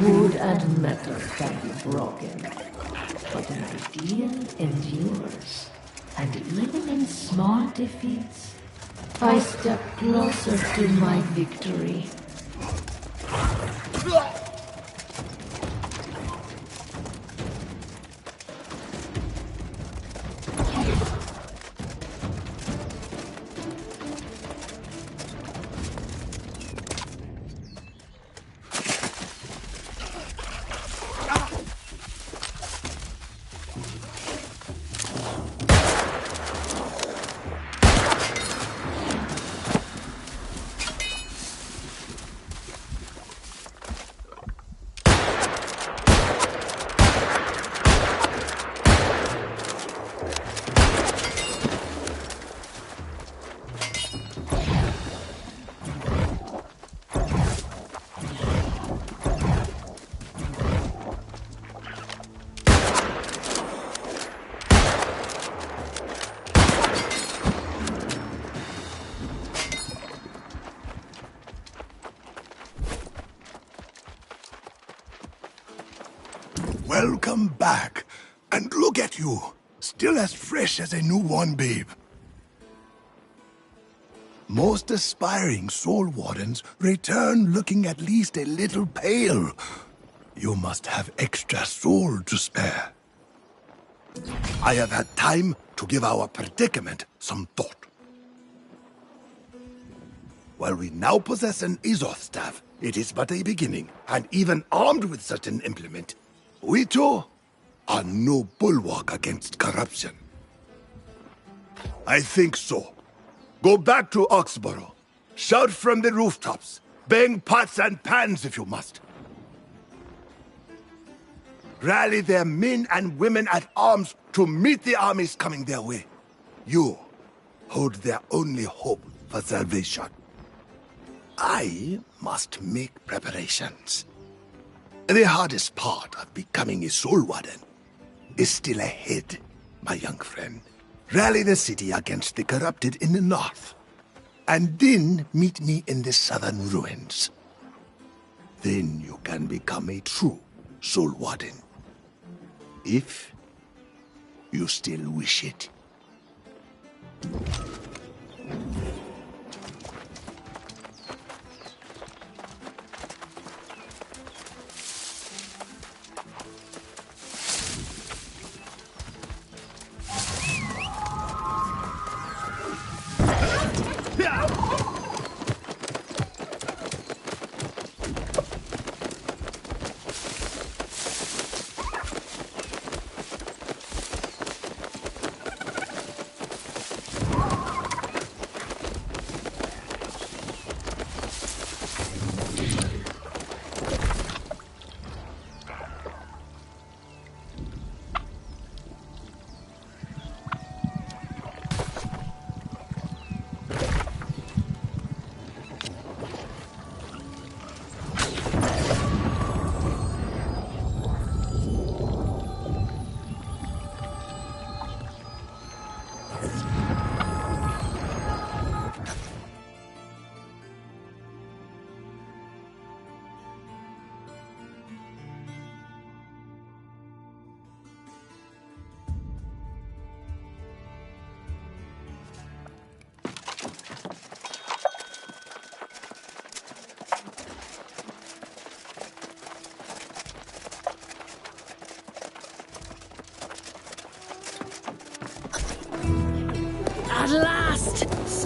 Wood and metal can be broken, but an ideal endures. And even in small defeats, I step closer to my victory. Welcome back. And look at you, still as fresh as a newborn babe. Most aspiring soul wardens return looking at least a little pale. You must have extra soul to spare. I have had time to give our predicament some thought. While we now possess an Azoth staff, it is but a beginning, and even armed with such an implement, we too are no bulwark against corruption. I think so. Go back to Oxborough. Shout from the rooftops. Bang pots and pans if you must. Rally their men and women at arms to meet the armies coming their way. You hold their only hope for salvation. I must make preparations. The hardest part of becoming a soul warden is still ahead, my young friend. Rally the city against the corrupted in the north, and then meet me in the southern ruins. Then you can become a true soul warden. If you still wish it.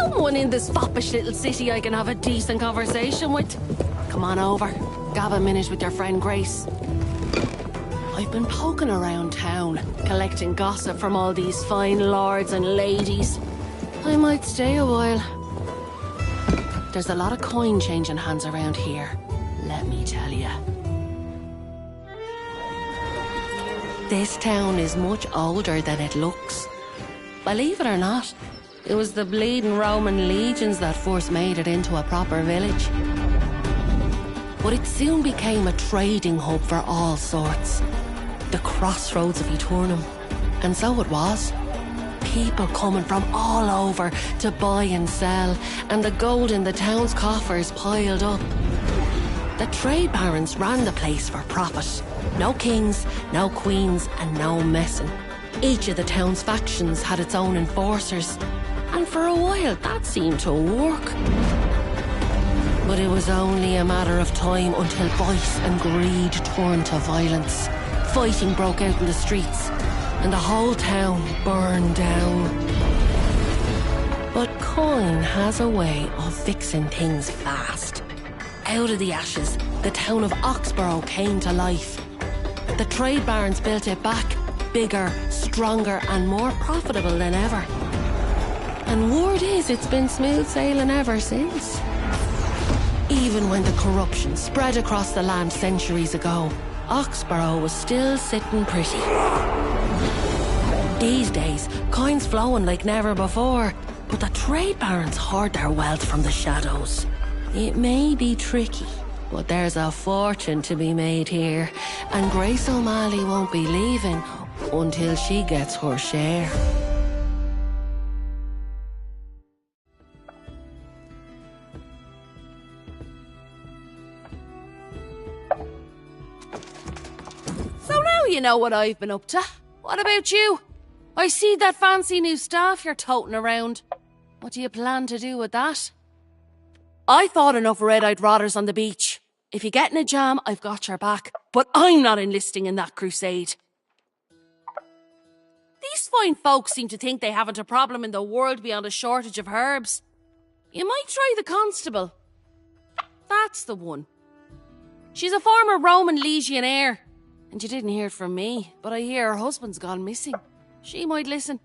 someone in this foppish little city I can have a decent conversation with? Come on over. Have a minute with your friend Grace. I've been poking around town, collecting gossip from all these fine lords and ladies. I might stay a while. There's a lot of coin changing hands around here, let me tell you. This town is much older than it looks. Believe it or not, it was the bleeding Roman legions that first made it into a proper village. But it soon became a trading hub for all sorts. The crossroads of Aeternum. And so it was. People coming from all over to buy and sell, and the gold in the town's coffers piled up. The trade barons ran the place for profit. No kings, no queens, and no messing. Each of the town's factions had its own enforcers, and for a while that seemed to work. But it was only a matter of time until vice and greed turned to violence. Fighting broke out in the streets, and the whole town burned down. But coin has a way of fixing things fast. Out of the ashes, the town of Oxborough came to life. The trade barons built it back, bigger, stronger, and more profitable than ever. And word is it's been smooth sailing ever since. Even when the corruption spread across the land centuries ago, Oxborough was still sitting pretty. These days, coin's flowing like never before, but the trade barons hoard their wealth from the shadows. It may be tricky, but there's a fortune to be made here, and Grace O'Malley won't be leaving until she gets her share. So now you know what I've been up to. What about you? I see that fancy new staff you're toting around. What do you plan to do with that? I thought enough red-eyed rotters on the beach. If you get in a jam, I've got your back. But I'm not enlisting in that crusade. These fine folks seem to think they haven't a problem in the world beyond a shortage of herbs. You might try the constable. That's the one. She's a former Roman legionnaire. And you didn't hear it from me, but I hear her husband's gone missing. She might listen.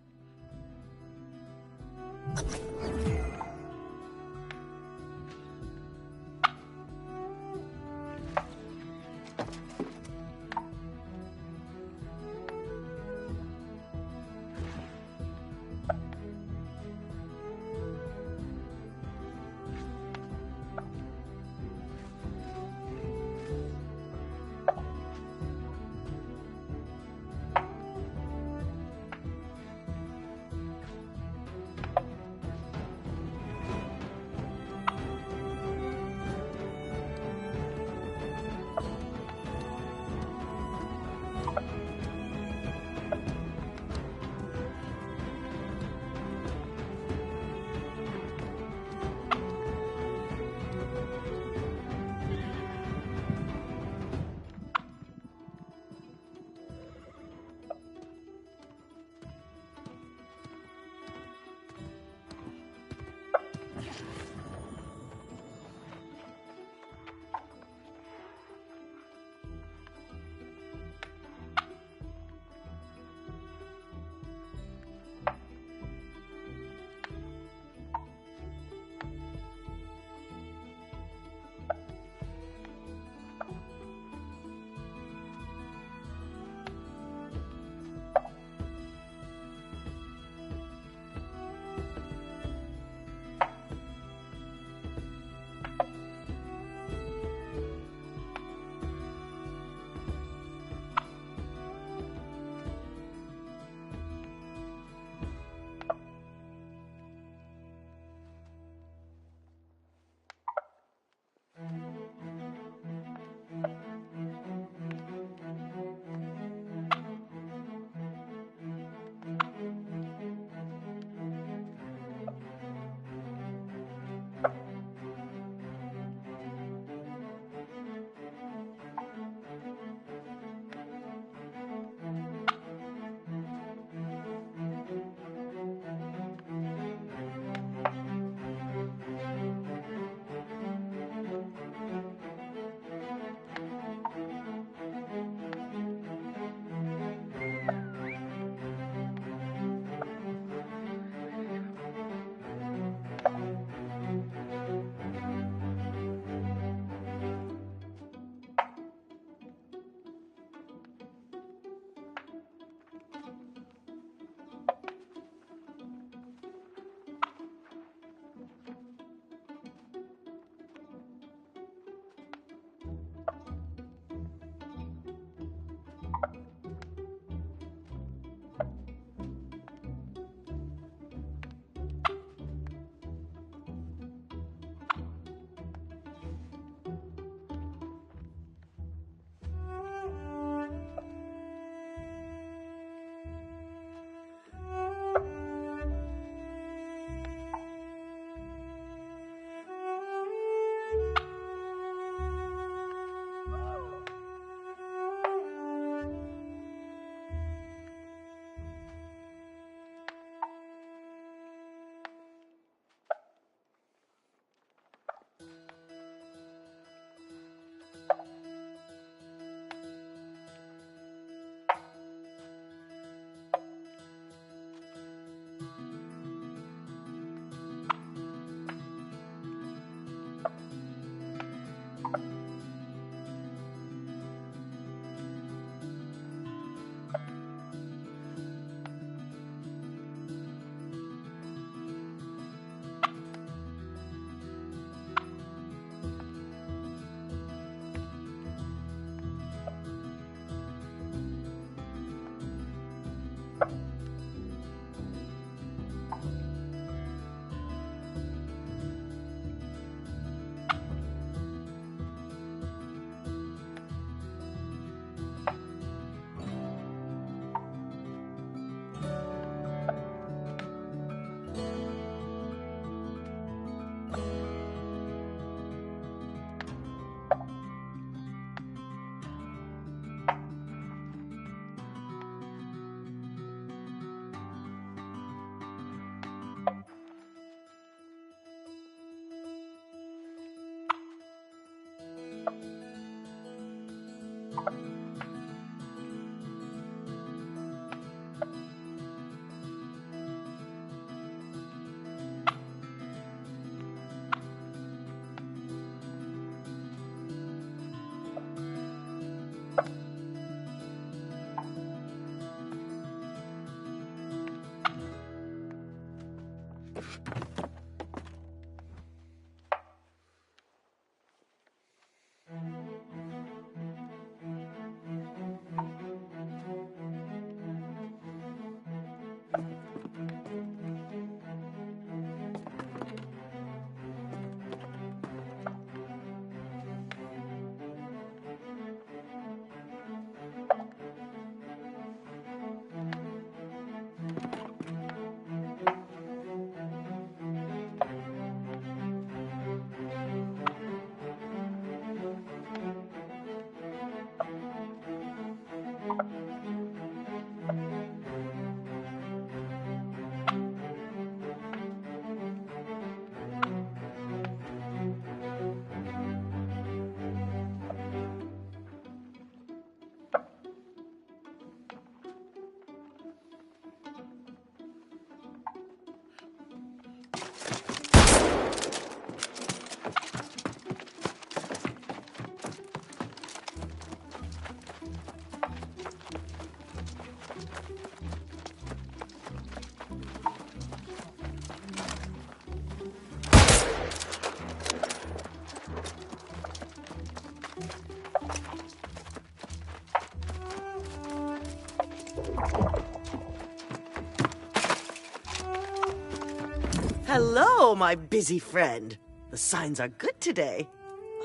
Hello, my busy friend. The signs are good today.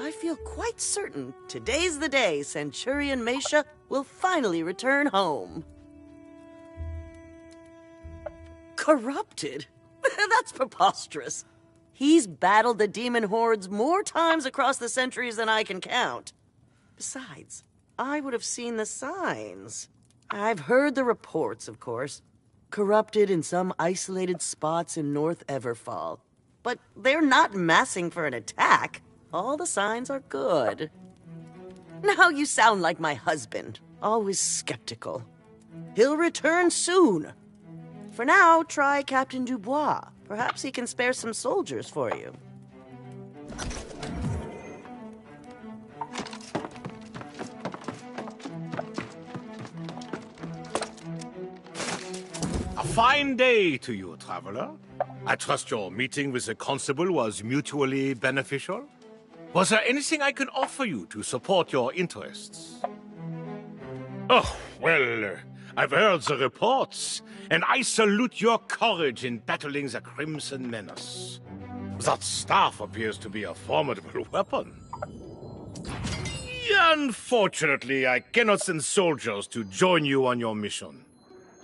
I feel quite certain today's the day Centurion Mesha will finally return home. Corrupted? That's preposterous. He's battled the demon hordes more times across the centuries than I can count. Besides, I would have seen the signs. I've heard the reports, of course. Corrupted in some isolated spots in North Everfall. But they're not massing for an attack. All the signs are good. Now you sound like my husband, always skeptical. He'll return soon. For now, try Captain Dubois. Perhaps he can spare some soldiers for you. A fine day to you, traveler. I trust your meeting with the constable was mutually beneficial. Was there anything I can offer you to support your interests? Oh, well, I've heard the reports, and I salute your courage in battling the Crimson Menace. That staff appears to be a formidable weapon. Unfortunately, I cannot send soldiers to join you on your mission.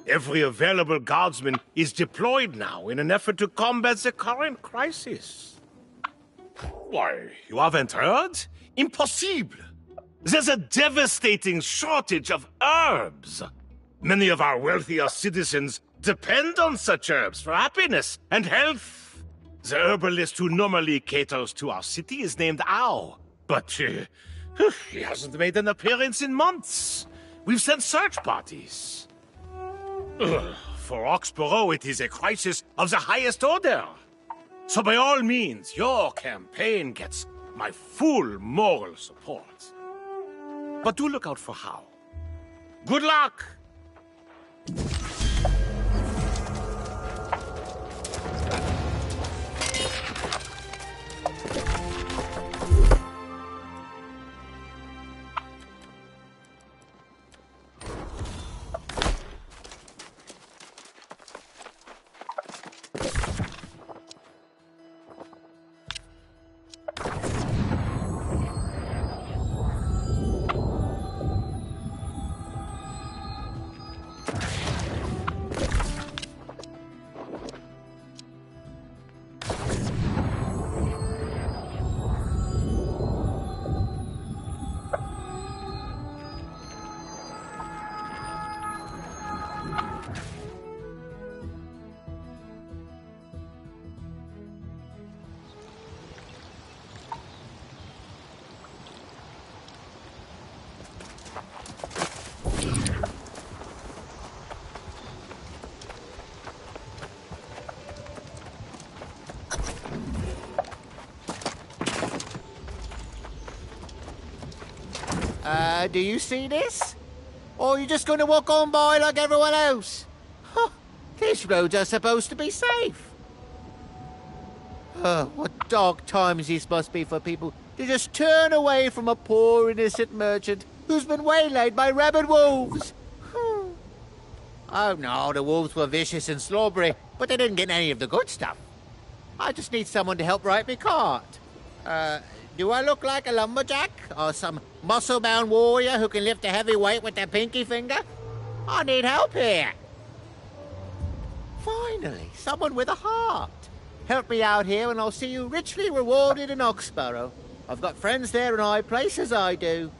Every available guardsman is deployed now in an effort to combat the current crisis. Why, you haven't heard? Impossible! There's a devastating shortage of herbs. Many of our wealthier citizens depend on such herbs for happiness and health. The herbalist who normally caters to our city is named Ao, but he hasn't made an appearance in months. We've sent search parties. For Oxborough, it is a crisis of the highest order. So by all means, your campaign gets my full moral support. But do look out for How. Good luck! Do you see this? Or are you just going to walk on by like everyone else? Huh, these roads are supposed to be safe. What dark times this must be for people to just turn away from a poor innocent merchant who's been waylaid by rabid wolves. Oh no, the wolves were vicious and slobbery, but they didn't get any of the good stuff. I just need someone to help right me cart. Do I look like a lumberjack? Or some muscle-bound warrior who can lift a heavy weight with their pinky finger? I need help here. Finally, someone with a heart. Help me out here and I'll see you richly rewarded in Oxborough. I've got friends there in high places, I do.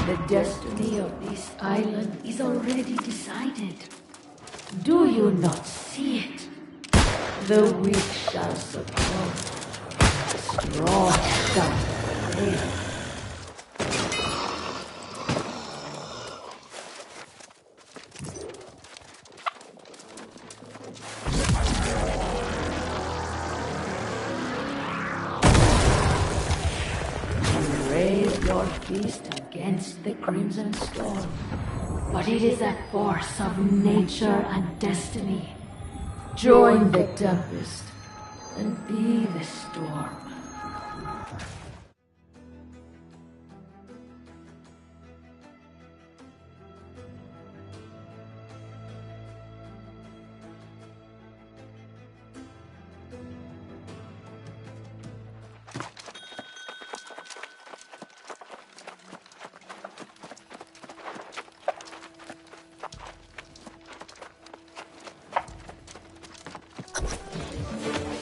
The destiny of this island is already decided. Do you not see it? The weak shall succumb. Strong shall prevail. Raise your fist against the crimson storm, but it is a force of nature and destiny. Join the tempest and be the storm.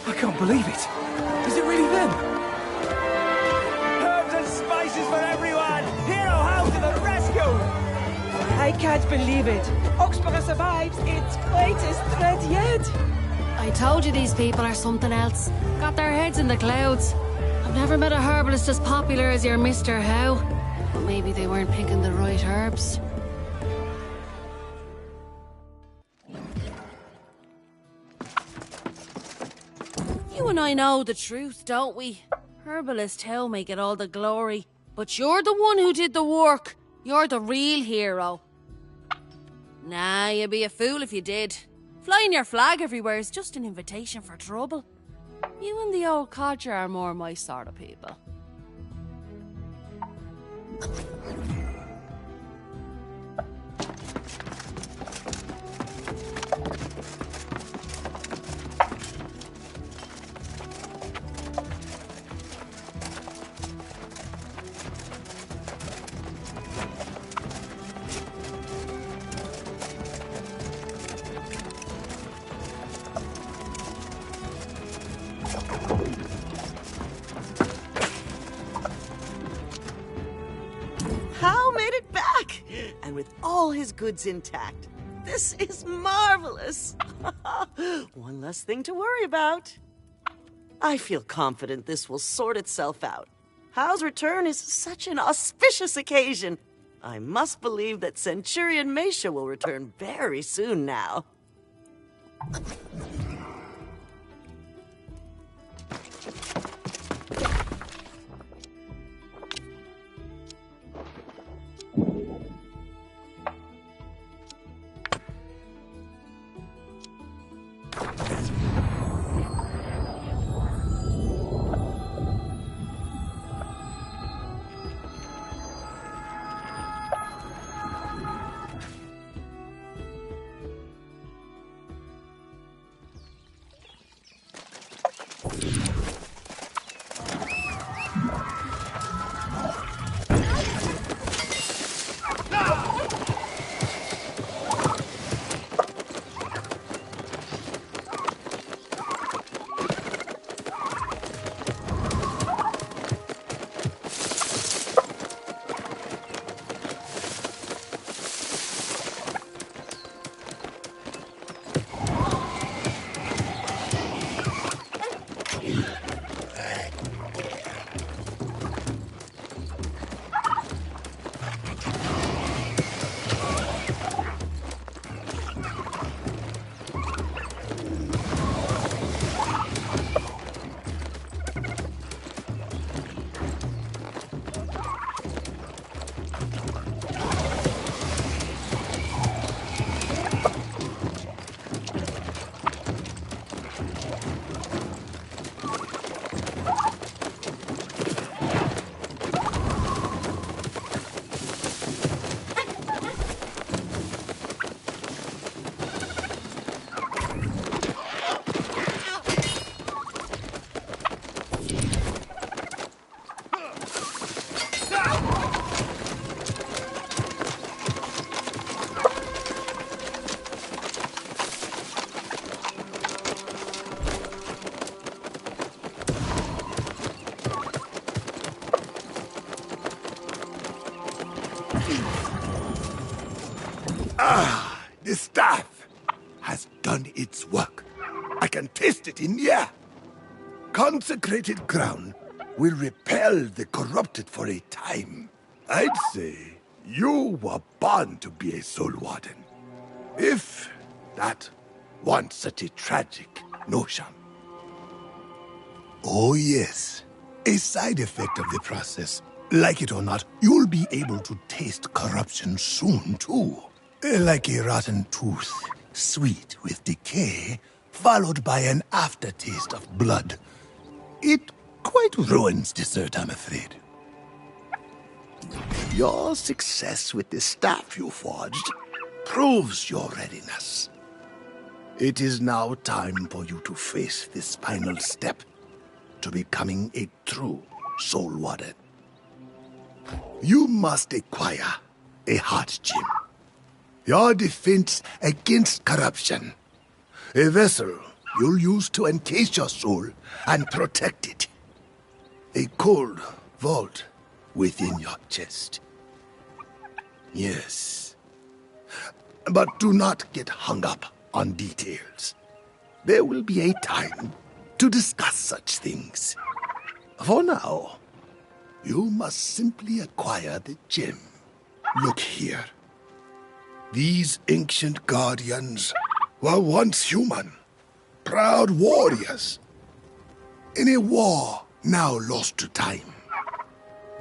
I can't believe it. Is it really them? Herbs and spices for everyone! Hero House to the rescue! I can't believe it. Oxborough survives its greatest threat yet. I told you these people are something else. Got their heads in the clouds. I've never met a herbalist as popular as your Mr. How. But maybe they weren't picking the right herbs. You and I know the truth, don't we? Herbalist How may get all the glory, but you're the one who did the work. You're the real hero. Nah, you'd be a fool if you did. Flying your flag everywhere is just an invitation for trouble. You and the old codger are more my sort of people. Hal made it back! And with all his goods intact. This is marvelous! One less thing to worry about. I feel confident this will sort itself out. Hal's return is such an auspicious occasion. I must believe that Centurion Mesha will return very soon now. The staff has done its work. I can taste it in the air. Consecrated ground will repel the corrupted for a time. I'd say you were born to be a soul warden. If that weren't such a tragic notion. Oh yes, a side effect of the process. Like it or not, you'll be able to taste corruption soon too. Like a rotten tooth, sweet with decay, followed by an aftertaste of blood. It quite ruins dessert, I'm afraid. Your success with the staff you forged proves your readiness. It is now time for you to face this final step to becoming a true soul warden. You must acquire a heart gem. Your defense against corruption. A vessel you'll use to encase your soul and protect it. A cold vault within your chest. Yes. But do not get hung up on details. There will be a time to discuss such things. For now, you must simply acquire the gem. Look here. These ancient guardians were once human, proud warriors. In a war now lost to time,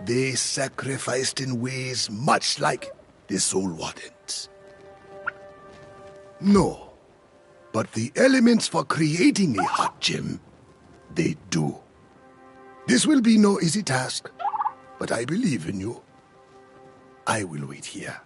they sacrificed in ways much like the Soul Wardens. No, but the elements for creating a heart gem, they do. This will be no easy task, but I believe in you. I will wait here.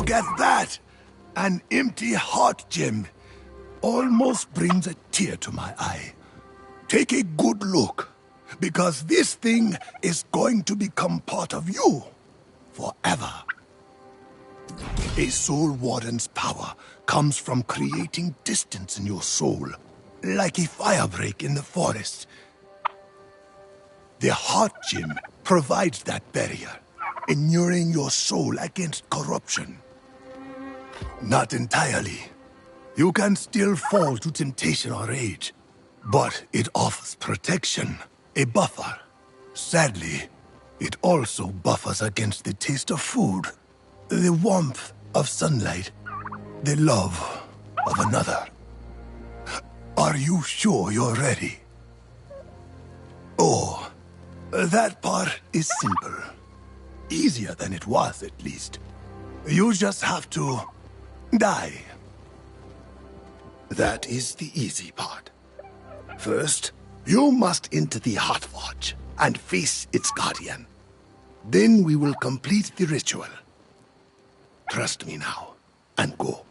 Look at that! An empty heart gem. Almost brings a tear to my eye. Take a good look, because this thing is going to become part of you forever. A soul warden's power comes from creating distance in your soul, like a firebreak in the forest. The heart gem provides that barrier, inuring your soul against corruption. Not entirely. You can still fall to temptation or rage, but it offers protection, a buffer. Sadly, it also buffers against the taste of food, the warmth of sunlight, the love of another. Are you sure you're ready? Oh, that part is simple. Easier than it was, at least. You just have to die. That is the easy part. First, you must enter the Heart Watch and face its guardian. Then we will complete the ritual. Trust me now, and go.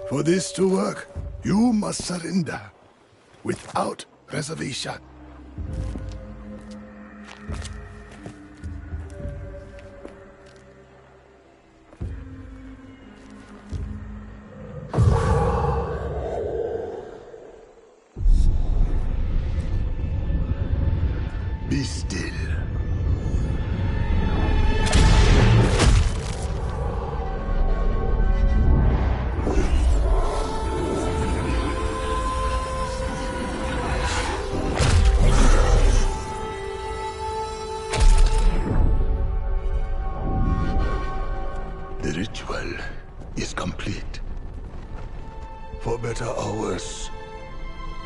For this to work, you must surrender without reservation. Be still. The ritual is complete. For better or worse,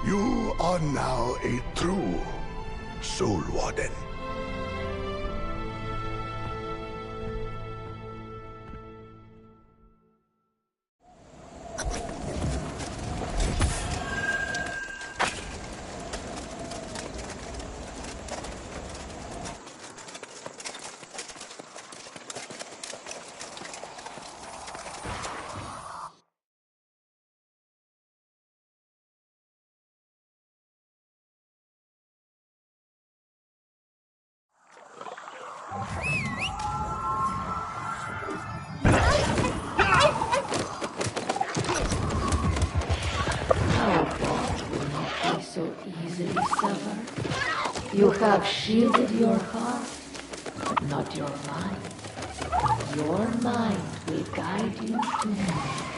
you are now a true Soul Warden. You have shielded your heart, but not your mind. Your mind will guide you to me.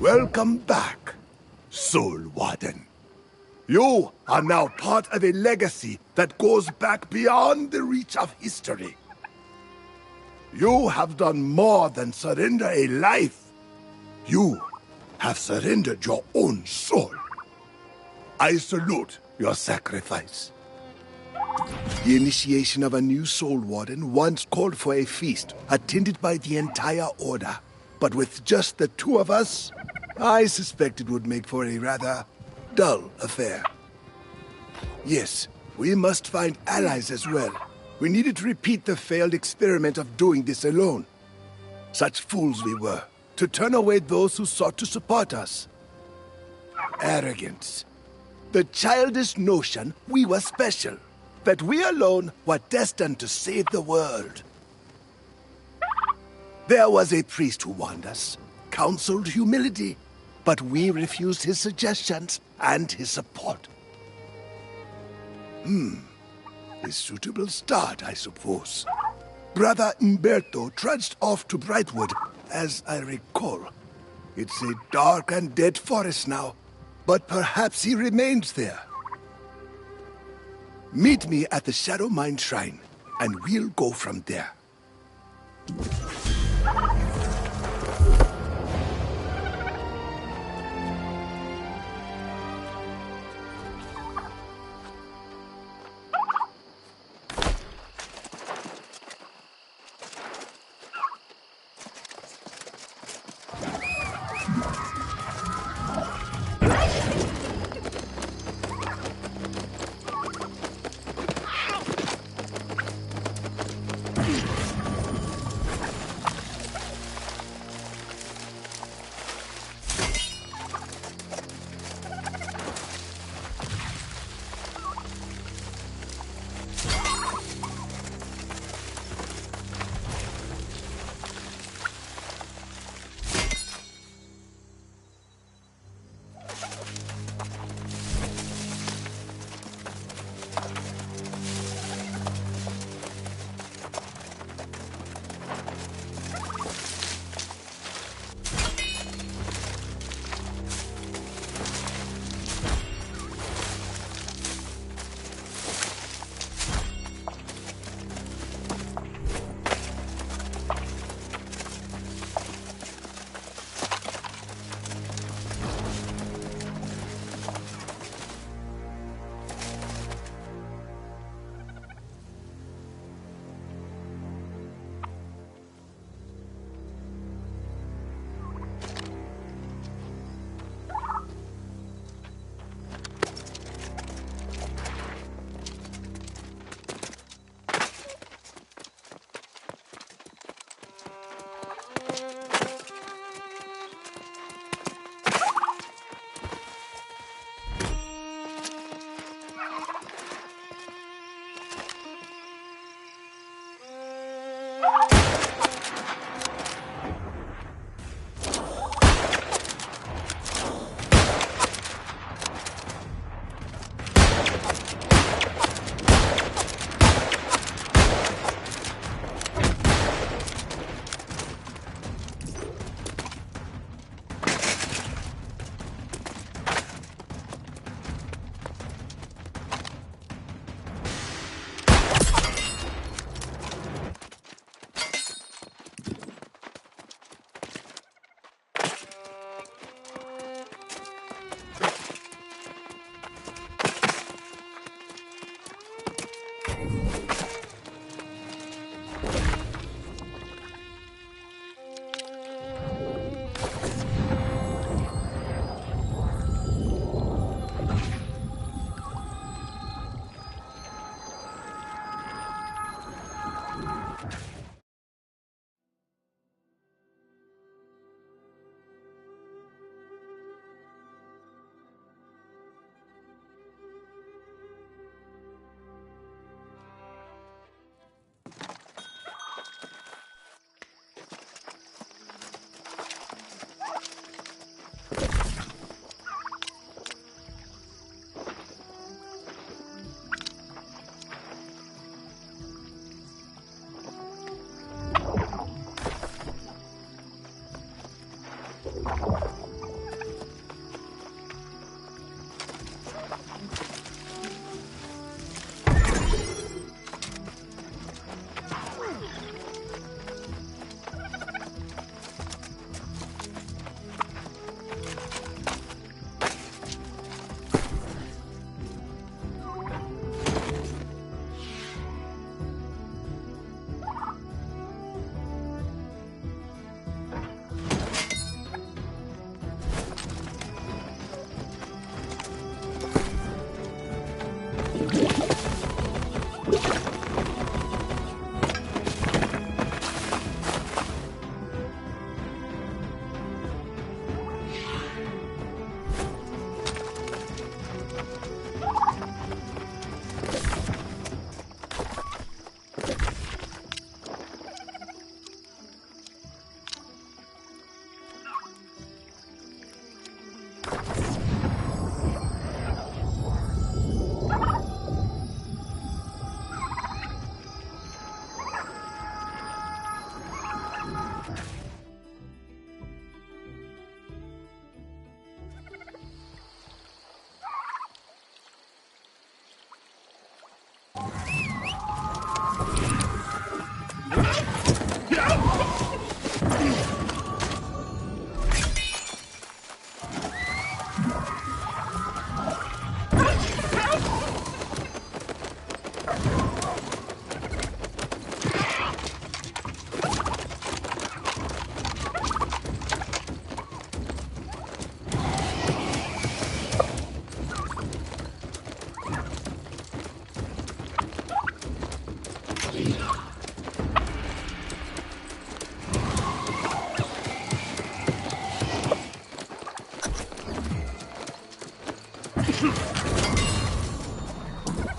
Welcome back, Soul Warden. You are now part of a legacy that goes back beyond the reach of history. You have done more than surrender a life. You have surrendered your own soul. I salute your sacrifice. The initiation of a new Soul Warden once called for a feast attended by the entire Order. But with just the two of us, I suspect it would make for a rather dull affair. Yes, we must find allies as well. We needed to repeat the failed experiment of doing this alone. Such fools we were, to turn away those who sought to support us. Arrogance. The childish notion we were special, that we alone were destined to save the world. There was a priest who warned us, counseled humility, but we refused his suggestions and his support. A suitable start, I suppose. Brother Umberto trudged off to Brightwood, as I recall. It's a dark and dead forest now, but perhaps he remains there. Meet me at the Shadow Mine Shrine, and we'll go from there.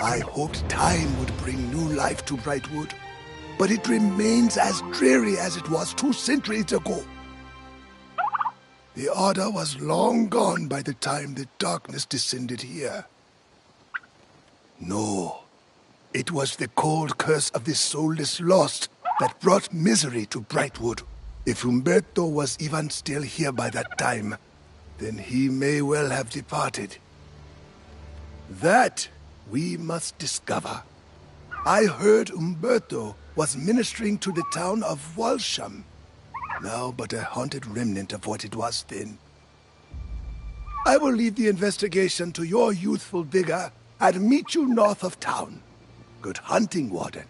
I hoped time would bring new life to Brightwood, but it remains as dreary as it was 2 centuries ago. The Order was long gone by the time the darkness descended here. No, it was the cold curse of the soulless lost that brought misery to Brightwood. If Umberto was even still here by that time, then he may well have departed. That we must discover. I heard Umberto was ministering to the town of Walsham, now but a haunted remnant of what it was then. I will leave the investigation to your youthful vigor and meet you north of town. Good hunting, Warden.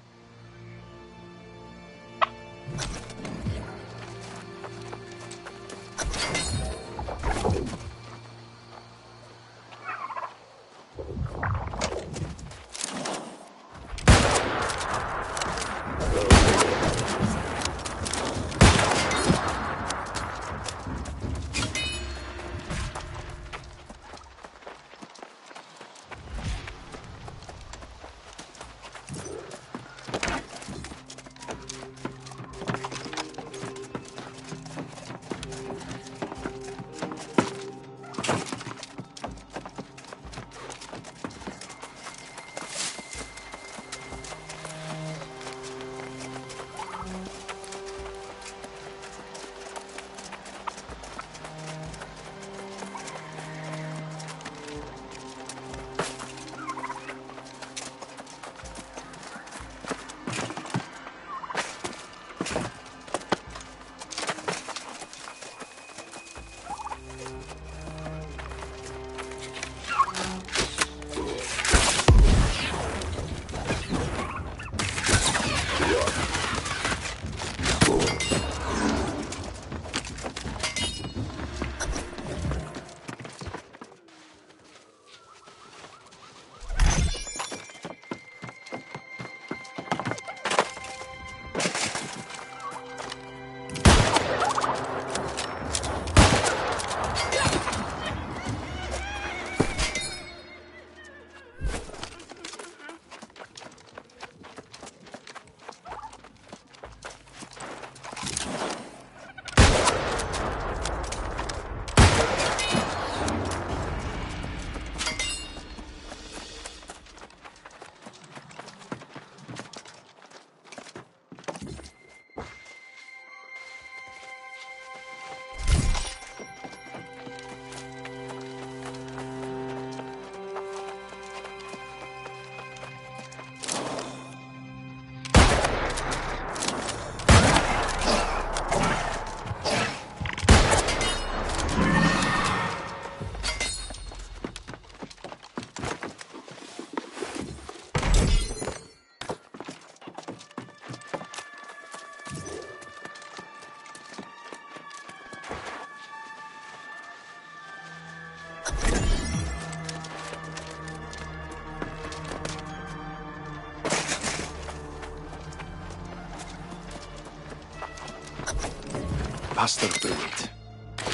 Pastor Pruitt,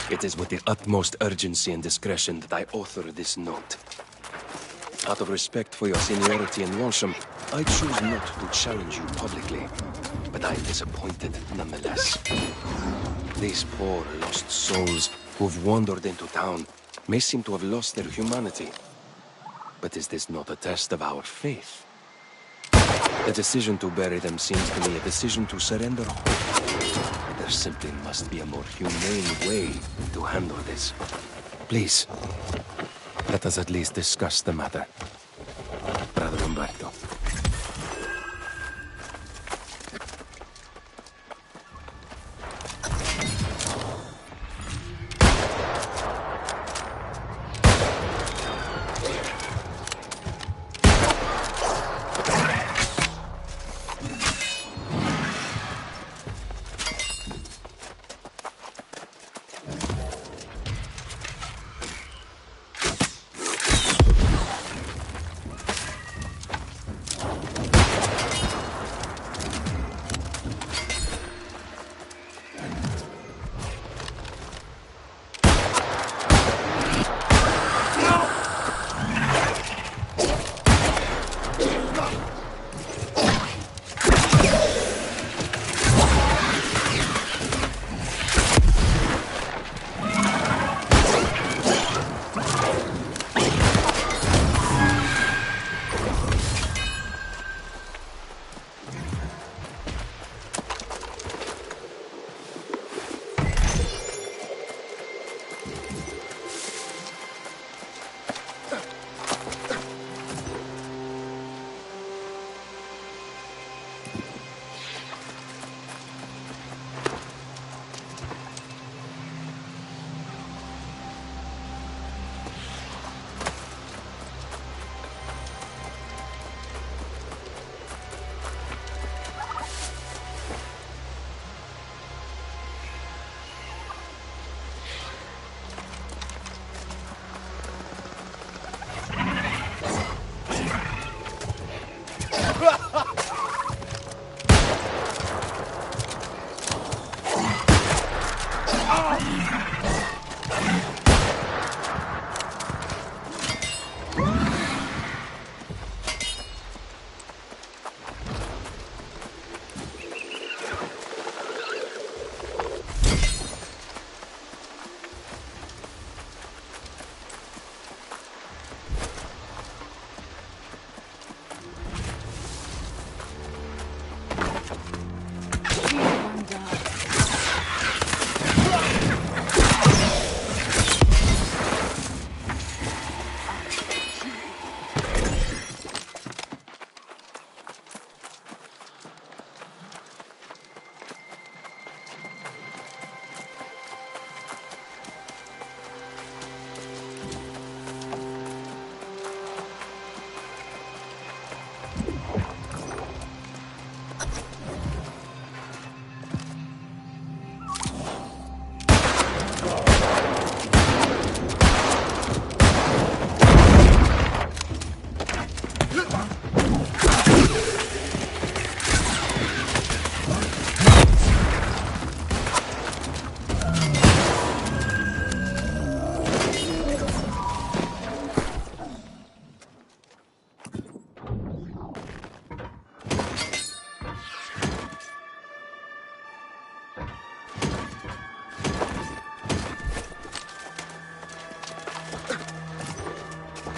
it is with the utmost urgency and discretion that I author this note. Out of respect for your seniority in Walsham, I choose not to challenge you publicly, but I am disappointed nonetheless. These poor lost souls who've wandered into town may seem to have lost their humanity. But is this not a test of our faith? The decision to bury them seems to me a decision to surrender hope. There simply must be a more humane way to handle this. Please, let us at least discuss the matter. Brother Umberto.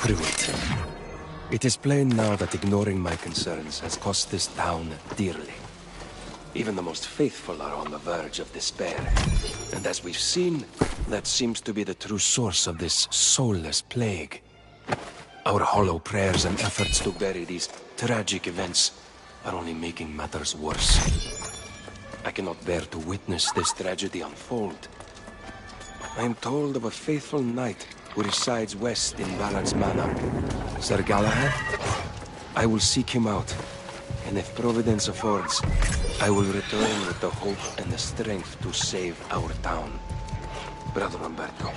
Pruitt. It is plain now that ignoring my concerns has cost this town dearly. Even the most faithful are on the verge of despair. And as we've seen, that seems to be the true source of this soulless plague. Our hollow prayers and efforts to bury these tragic events are only making matters worse. I cannot bear to witness this tragedy unfold. I am told of a faithful knight who resides west in Ballard's Manor. Sir Galahad? I will seek him out, and if Providence affords, I will return with the hope and the strength to save our town. Brother Umberto.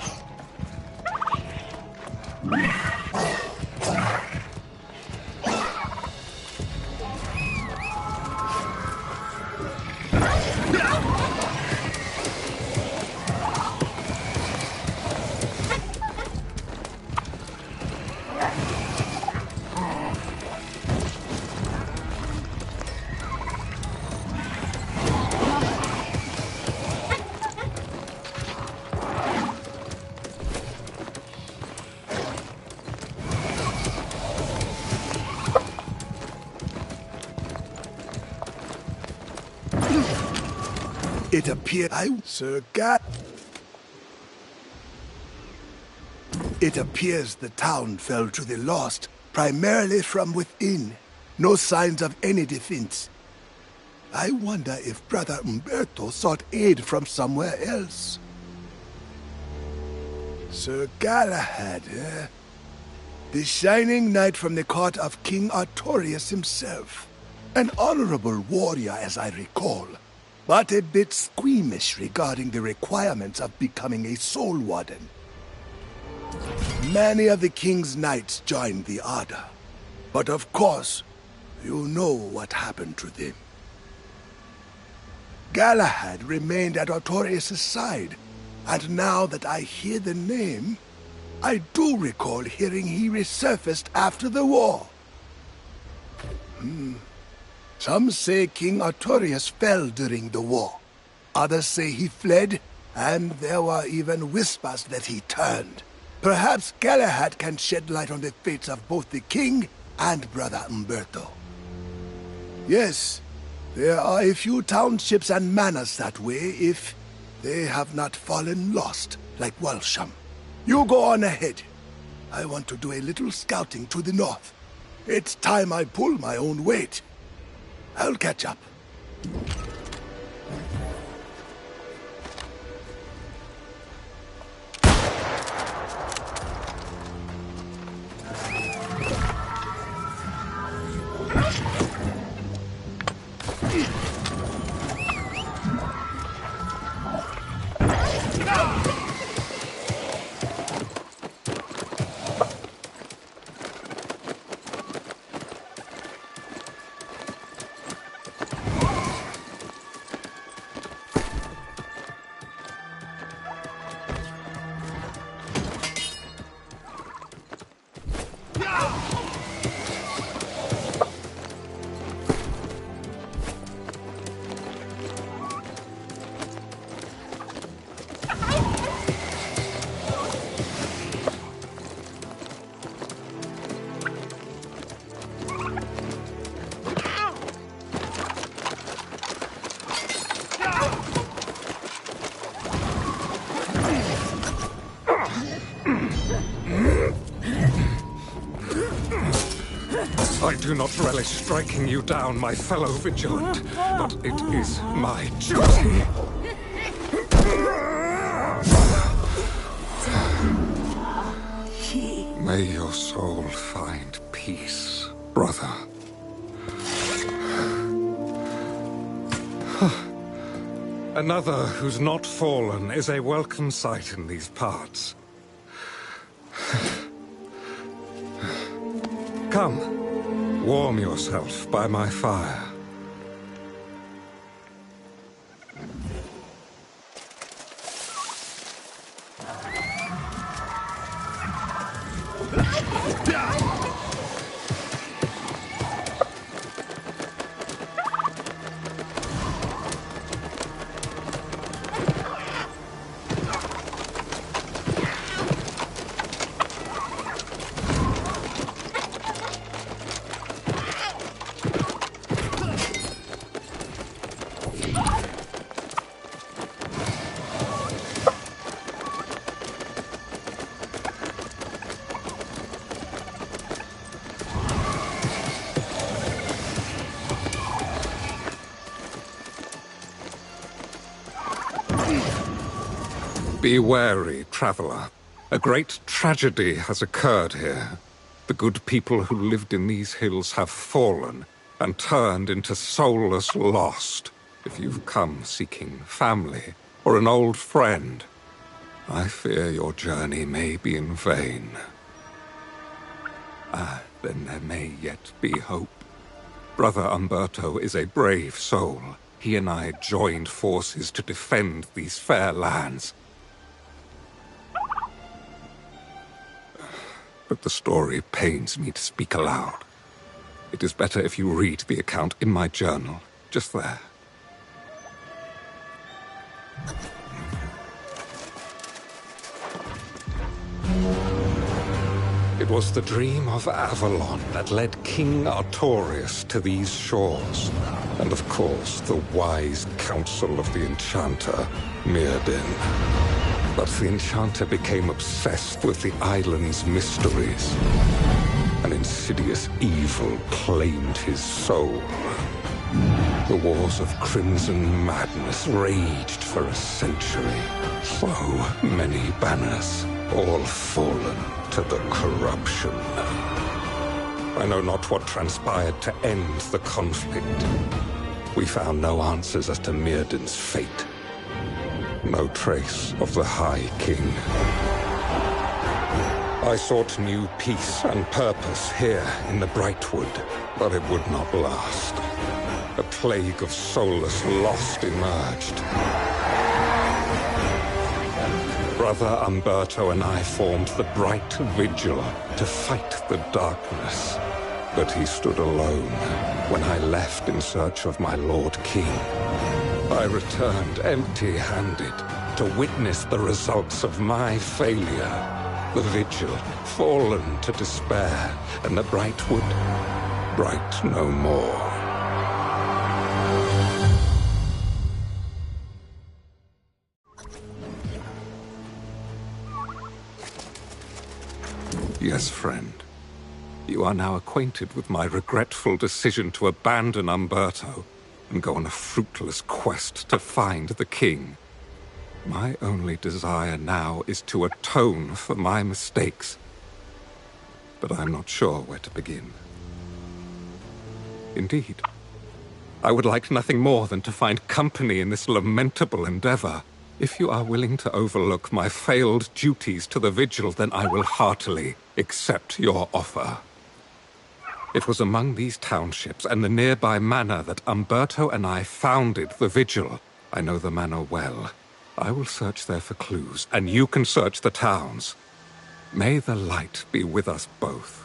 It appears It appears the town fell to the lost, primarily from within. No signs of any defense. I wonder if Brother Umberto sought aid from somewhere else. Sir Galahad, eh? The shining knight from the court of King Artorius himself. An honorable warrior, as I recall, but a bit squeamish regarding the requirements of becoming a soul warden. Many of the king's knights joined the Order, but of course, you know what happened to them. Galahad remained at Artorius' side, and now that I hear the name, I do recall hearing he resurfaced after the war. Some say King Artorius fell during the war. Others say he fled, and there were even whispers that he turned. Perhaps Galahad can shed light on the fates of both the king and Brother Umberto. Yes, there are a few townships and manors that way if they have not fallen lost, like Walsham. You go on ahead. I want to do a little scouting to the north. It's time I pull my own weight. I'll catch up. I do not relish striking you down, my fellow vigilant, but it is my duty. May your soul find peace, brother. Another who's not fallen is a welcome sight in these parts. Come, warm yourself by my fire. Be wary, traveler. A great tragedy has occurred here. The good people who lived in these hills have fallen and turned into soulless lost. If you've come seeking family or an old friend, I fear your journey may be in vain. Then there may yet be hope. Brother Umberto is a brave soul. He and I joined forces to defend these fair lands. But the story pains me to speak aloud. It is better if you read the account in my journal, just there. It was the dream of Avalon that led King Artorius to these shores. And of course, the wise counsel of the enchanter, Mirrodin. But the enchanter became obsessed with the island's mysteries. An insidious evil claimed his soul. The wars of crimson madness raged for a century. So many banners, all fallen to the corruption. I know not what transpired to end the conflict. We found no answers as to Mirrodin's fate. No trace of the High King. I sought new peace and purpose here in the Brightwood, but it would not last. A plague of soulless lost emerged. Brother Umberto and I formed the Bright Vigil to fight the darkness. But he stood alone when I left in search of my Lord King. I returned empty-handed to witness the results of my failure. The Vigil fallen to despair, and the Brightwood bright no more. Yes, friend. You are now acquainted with my regretful decision to abandon Umberto and go on a fruitless quest to find the king. My only desire now is to atone for my mistakes, but I'm not sure where to begin. Indeed, I would like nothing more than to find company in this lamentable endeavor. If you are willing to overlook my failed duties to the Vigil, then I will heartily accept your offer. It was among these townships and the nearby manor that Umberto and I founded the Vigil. I know the manor well. I will search there for clues, and you can search the towns. May the light be with us both.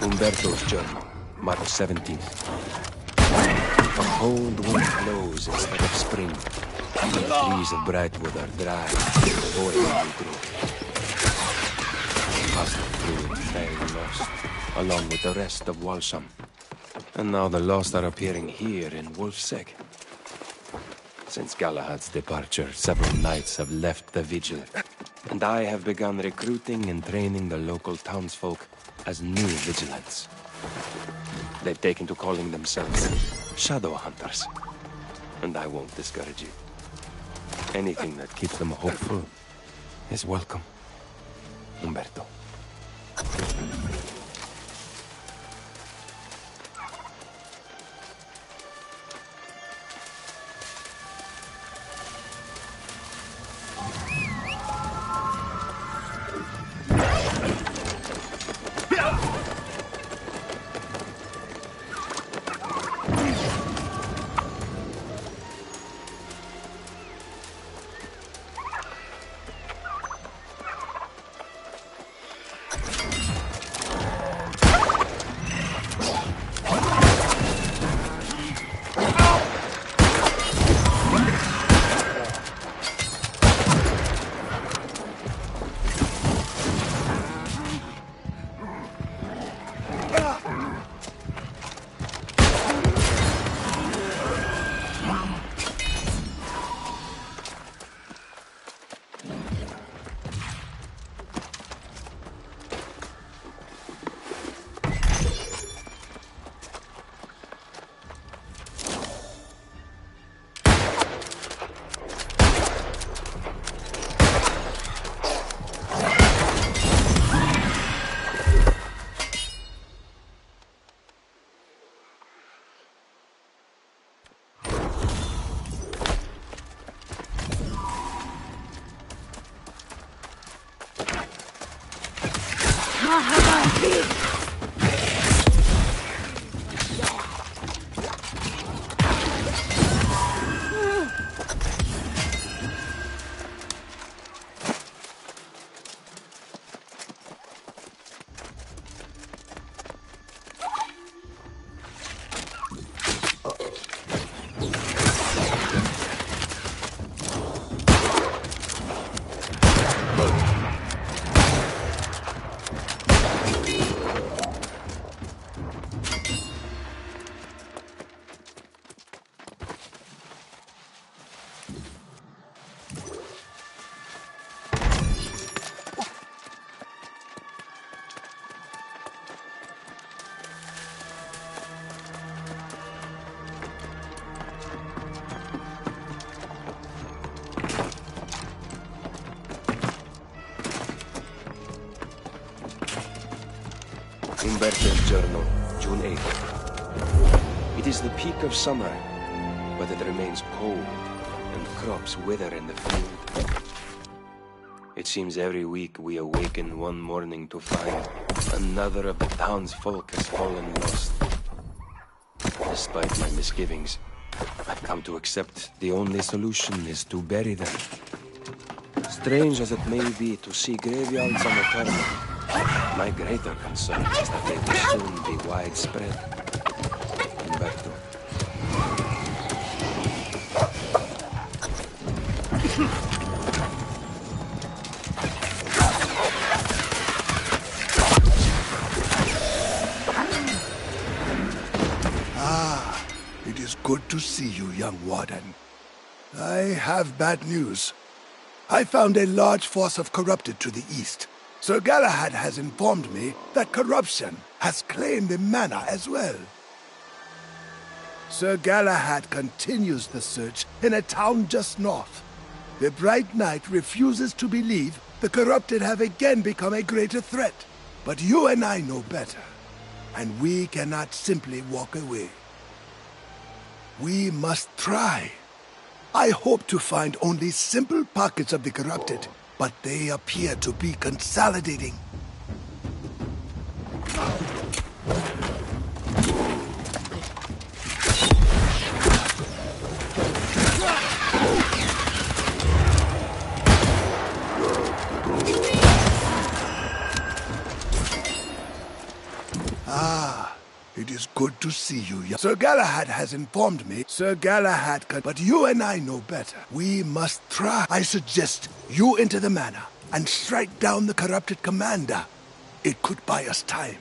Umberto's journal, March 17th. A cold wind blows instead of spring. The trees of Brightwood are dry, void of new growth. Passed through and fell lost, along with the rest of Walsham. And now the lost are appearing here in Wolfseg. Since Galahad's departure, several knights have left the Vigil, and I have begun recruiting and training the local townsfolk as new vigilants. They've taken to calling themselves shadow hunters, and I won't discourage you. Anything that keeps them hopeful is welcome. Umberto. Umberto's journal, June 8th. It is the peak of summer, but it remains cold, and crops wither in the field. It seems every week we awaken one morning to find another of the townsfolk has fallen lost. Despite my misgivings, I've come to accept the only solution is to bury them. Strange as it may be to see graveyards on Aeternum, my greater concern is that they will soon be widespread. Umberto. It is good to see you, young warden. I have bad news. I found a large force of corrupted to the east. Sir Galahad has informed me that corruption has claimed the manor as well. Sir Galahad continues the search in a town just north. The Bright Knight refuses to believe the corrupted have again become a greater threat. But you and I know better, and we cannot simply walk away. We must try. I hope to find only simple pockets of the corrupted, but they appear to be consolidating. It is good to see you. Sir Galahad has informed me. Sir Galahad can... But you and I know better. We must try. I suggest you enter the manor and strike down the corrupted commander. It could buy us time.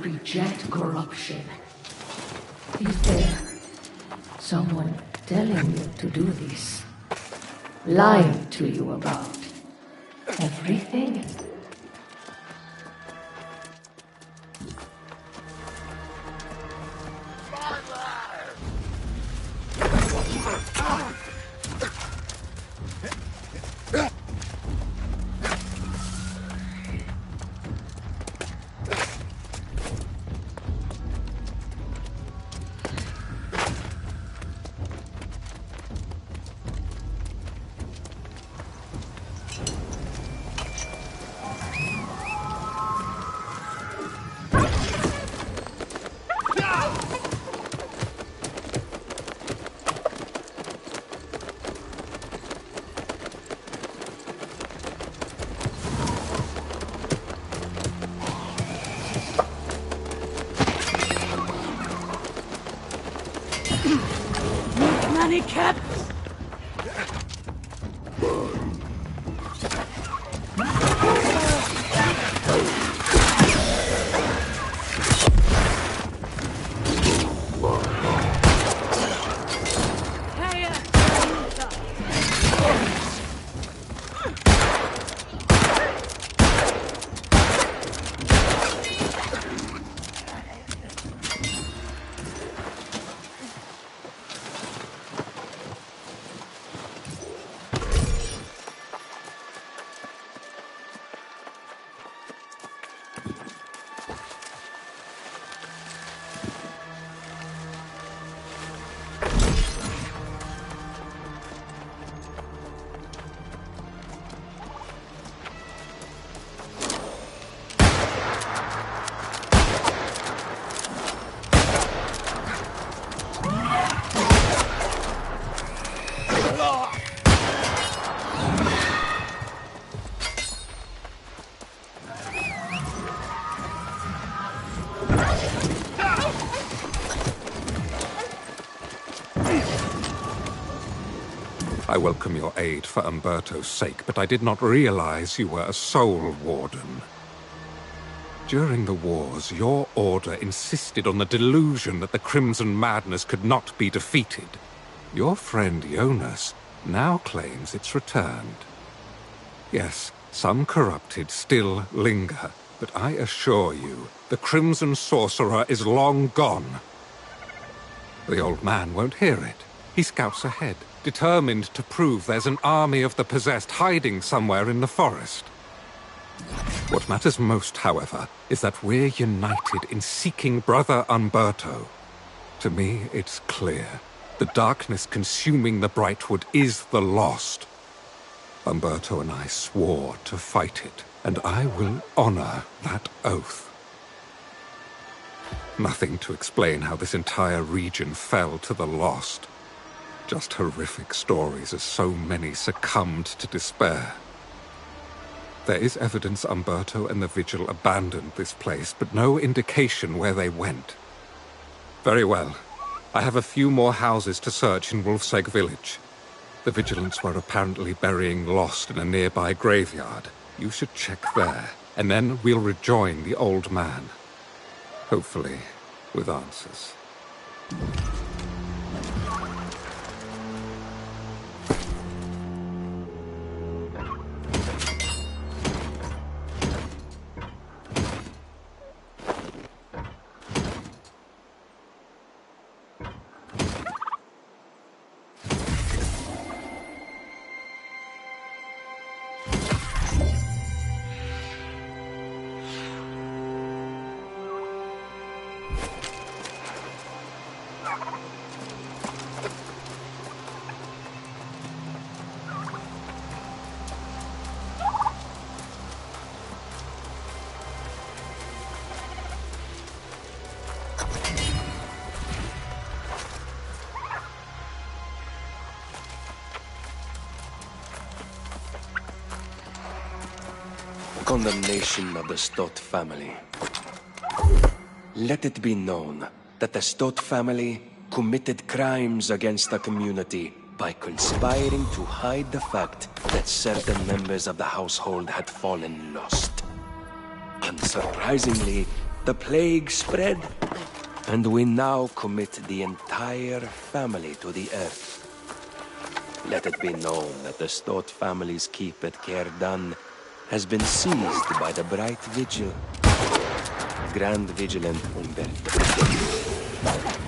Reject corruption. Is there someone telling you to do this? Lying to you about everything? Many caps! I welcome your aid for Umberto's sake, but I did not realize you were a soul warden. During the wars, your order insisted on the delusion that the Crimson Madness could not be defeated. Your friend Jonas now claims it's returned. Yes, some corrupted still linger, but I assure you, the Crimson Sorcerer is long gone. The old man won't hear it. He scouts ahead, determined to prove there's an army of the possessed hiding somewhere in the forest. What matters most, however, is that we're united in seeking Brother Umberto. To me, it's clear. The darkness consuming the Brightwood is the lost. Umberto and I swore to fight it, and I will honor that oath. Nothing to explain how this entire region fell to the lost. Just horrific stories as so many succumbed to despair. There is evidence Umberto and the Vigil abandoned this place, but no indication where they went. Very well. I have a few more houses to search in Wolfsegg village. The Vigilants were apparently burying Lost in a nearby graveyard. You should check there, and then we'll rejoin the old man. Hopefully, with answers. Condemnation of the Stott family. Let it be known that the Stott family committed crimes against the community by conspiring to hide the fact that certain members of the household had fallen lost. Unsurprisingly, the plague spread, and we now commit the entire family to the earth. Let it be known that the Stott family's keep at Cairdan has been seized by the Bright Vigil. Grand Vigilant Umberto.